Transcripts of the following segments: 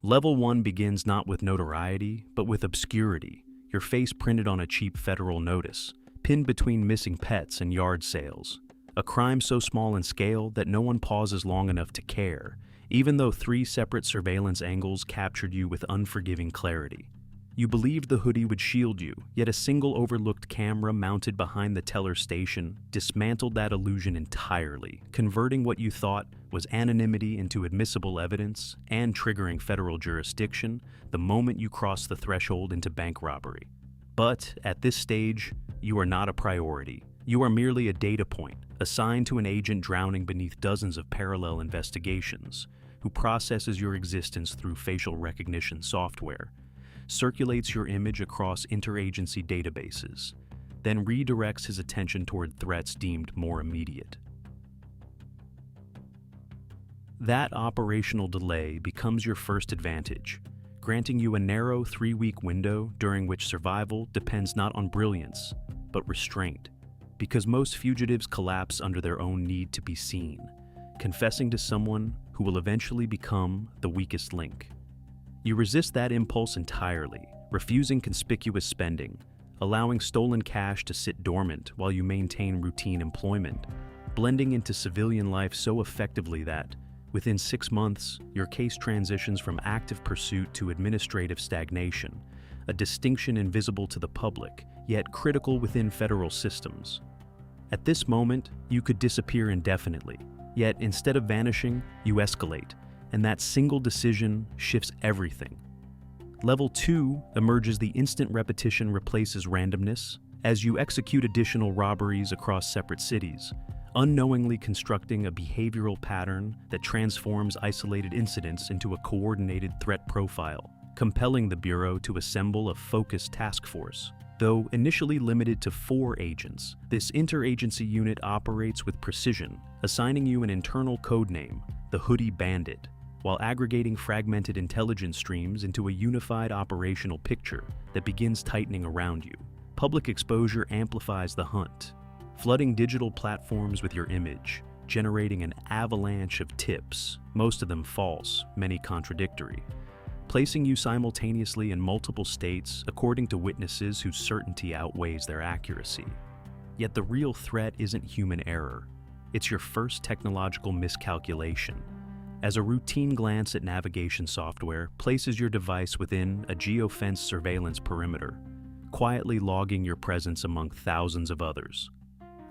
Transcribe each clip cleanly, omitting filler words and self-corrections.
Level 1 begins not with notoriety, but with obscurity, your face printed on a cheap federal notice, pinned between missing pets and yard sales. A crime so small in scale that no one pauses long enough to care, even though 3 separate surveillance angles captured you with unforgiving clarity. You believed the hoodie would shield you, yet a single overlooked camera mounted behind the teller station dismantled that illusion entirely, converting what you thought was anonymity into admissible evidence and triggering federal jurisdiction the moment you crossed the threshold into bank robbery. But at this stage, you are not a priority. You are merely a data point, assigned to an agent drowning beneath dozens of parallel investigations, who processes your existence through facial recognition software, circulates your image across interagency databases, then redirects his attention toward threats deemed more immediate. That operational delay becomes your first advantage, granting you a narrow 3-week window during which survival depends not on brilliance, but restraint, because most fugitives collapse under their own need to be seen, confessing to someone who will eventually become the weakest link. You resist that impulse entirely, refusing conspicuous spending, allowing stolen cash to sit dormant while you maintain routine employment, blending into civilian life so effectively that, within 6 months, your case transitions from active pursuit to administrative stagnation, a distinction invisible to the public, yet critical within federal systems. At this moment, you could disappear indefinitely, yet instead of vanishing, you escalate, and that single decision shifts everything. Level 2 emerges the instant repetition replaces randomness as you execute additional robberies across separate cities, unknowingly constructing a behavioral pattern that transforms isolated incidents into a coordinated threat profile, compelling the Bureau to assemble a focused task force. Though initially limited to 4 agents, this interagency unit operates with precision, assigning you an internal codename, the Hoodie Bandit, while aggregating fragmented intelligence streams into a unified operational picture that begins tightening around you. Public exposure amplifies the hunt, flooding digital platforms with your image, generating an avalanche of tips, most of them false, many contradictory, placing you simultaneously in multiple states according to witnesses whose certainty outweighs their accuracy. Yet the real threat isn't human error. It's your first technological miscalculation, as a routine glance at navigation software places your device within a geofenced surveillance perimeter, quietly logging your presence among thousands of others.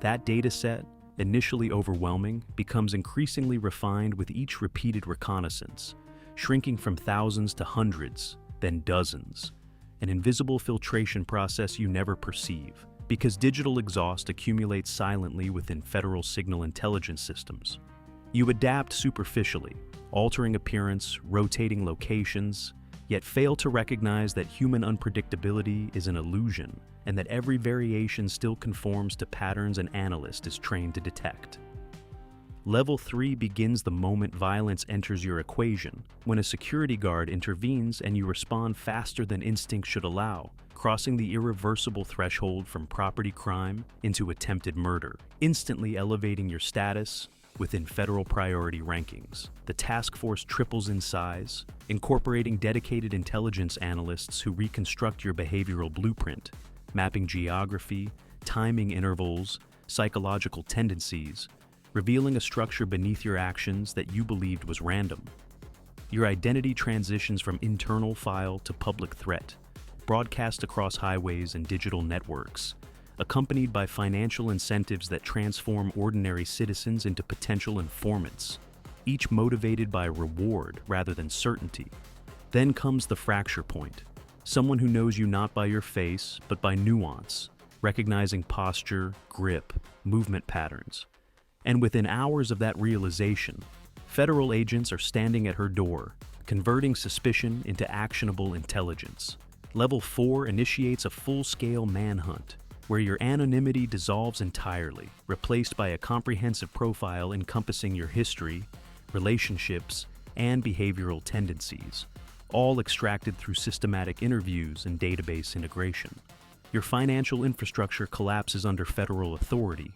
That dataset, initially overwhelming, becomes increasingly refined with each repeated reconnaissance, shrinking from thousands to hundreds, then dozens, an invisible filtration process you never perceive, because digital exhaust accumulates silently within federal signal intelligence systems. You adapt superficially, altering appearance, rotating locations, yet fail to recognize that human unpredictability is an illusion and that every variation still conforms to patterns an analyst is trained to detect. Level 3 begins the moment violence enters your equation, when a security guard intervenes and you respond faster than instinct should allow, crossing the irreversible threshold from property crime into attempted murder, instantly elevating your status within federal priority rankings. The task force triples in size, incorporating dedicated intelligence analysts who reconstruct your behavioral blueprint, mapping geography, timing intervals, psychological tendencies, revealing a structure beneath your actions that you believed was random. Your identity transitions from internal file to public threat, broadcast across highways and digital networks, accompanied by financial incentives that transform ordinary citizens into potential informants, each motivated by reward rather than certainty. Then comes the fracture point, someone who knows you not by your face, but by nuance, recognizing posture, grip, movement patterns. And within hours of that realization, federal agents are standing at her door, converting suspicion into actionable intelligence. Level 4 initiates a full-scale manhunt, where your anonymity dissolves entirely, replaced by a comprehensive profile encompassing your history, relationships, and behavioral tendencies, all extracted through systematic interviews and database integration. Your financial infrastructure collapses under federal authority,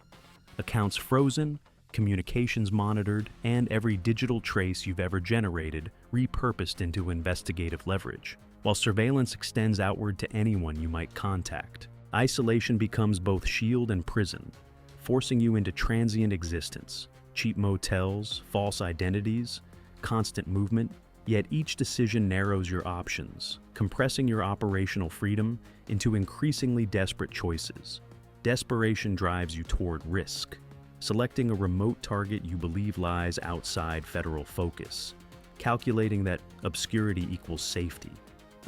accounts frozen, communications monitored, and every digital trace you've ever generated repurposed into investigative leverage, while surveillance extends outward to anyone you might contact. Isolation becomes both shield and prison, forcing you into transient existence, cheap motels, false identities, constant movement, yet each decision narrows your options, compressing your operational freedom into increasingly desperate choices. Desperation drives you toward risk, selecting a remote target you believe lies outside federal focus, calculating that obscurity equals safety,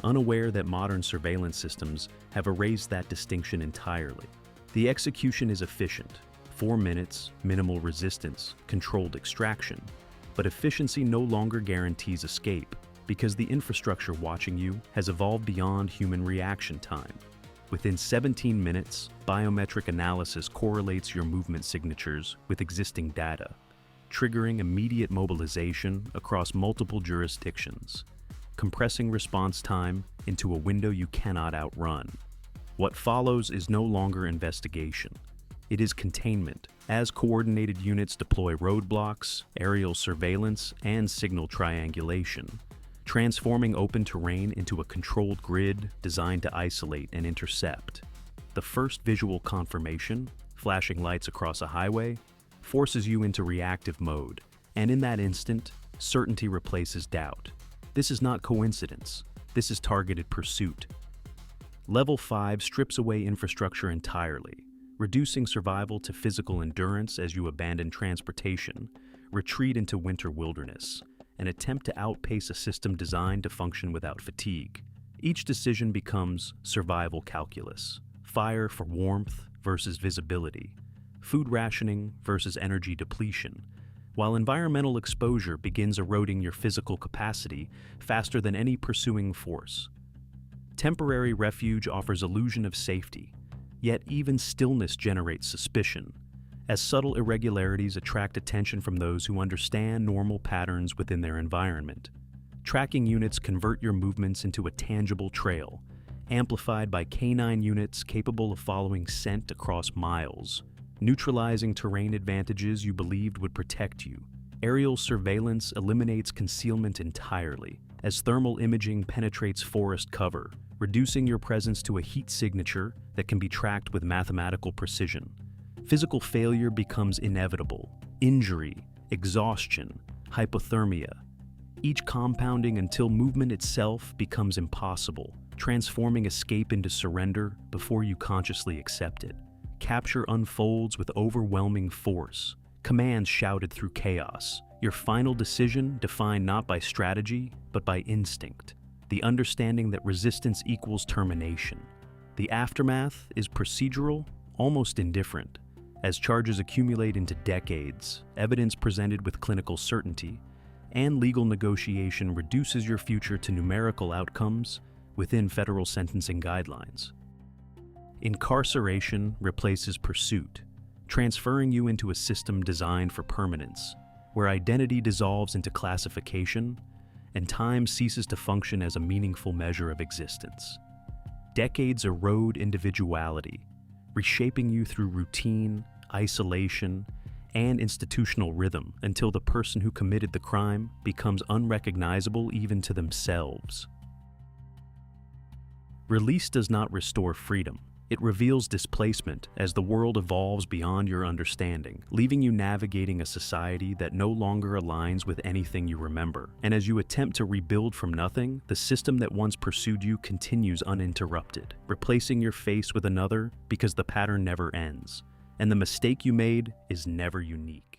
unaware that modern surveillance systems have erased that distinction entirely. The execution is efficient, 4 minutes, minimal resistance, controlled extraction, but efficiency no longer guarantees escape because the infrastructure watching you has evolved beyond human reaction time. Within 17 minutes, biometric analysis correlates your movement signatures with existing data, triggering immediate mobilization across multiple jurisdictions, compressing response time into a window you cannot outrun. What follows is no longer investigation. It is containment, as coordinated units deploy roadblocks, aerial surveillance, and signal triangulation, transforming open terrain into a controlled grid designed to isolate and intercept. The first visual confirmation, flashing lights across a highway, forces you into reactive mode, and in that instant, certainty replaces doubt. This is not coincidence. This is targeted pursuit. Level 5 strips away infrastructure entirely, reducing survival to physical endurance as you abandon transportation, retreat into winter wilderness, and attempt to outpace a system designed to function without fatigue. Each decision becomes survival calculus: fire for warmth versus visibility, food rationing versus energy depletion, while environmental exposure begins eroding your physical capacity faster than any pursuing force. Temporary refuge offers illusion of safety, yet even stillness generates suspicion, as subtle irregularities attract attention from those who understand normal patterns within their environment. Tracking units convert your movements into a tangible trail, amplified by canine units capable of following scent across miles, neutralizing terrain advantages you believed would protect you. Aerial surveillance eliminates concealment entirely, as thermal imaging penetrates forest cover, reducing your presence to a heat signature that can be tracked with mathematical precision. Physical failure becomes inevitable: injury, exhaustion, hypothermia, each compounding until movement itself becomes impossible, transforming escape into surrender before you consciously accept it. Capture unfolds with overwhelming force, commands shouted through chaos, your final decision defined not by strategy, but by instinct, the understanding that resistance equals termination. The aftermath is procedural, almost indifferent. As charges accumulate into decades, evidence presented with clinical certainty, and legal negotiation reduces your future to numerical outcomes within federal sentencing guidelines. Incarceration replaces pursuit, transferring you into a system designed for permanence, where identity dissolves into classification and time ceases to function as a meaningful measure of existence. Decades erode individuality, reshaping you through routine, isolation, and institutional rhythm until the person who committed the crime becomes unrecognizable even to themselves. Release does not restore freedom. It reveals displacement as the world evolves beyond your understanding, leaving you navigating a society that no longer aligns with anything you remember. And as you attempt to rebuild from nothing, the system that once pursued you continues uninterrupted, replacing your face with another because the pattern never ends, and the mistake you made is never unique.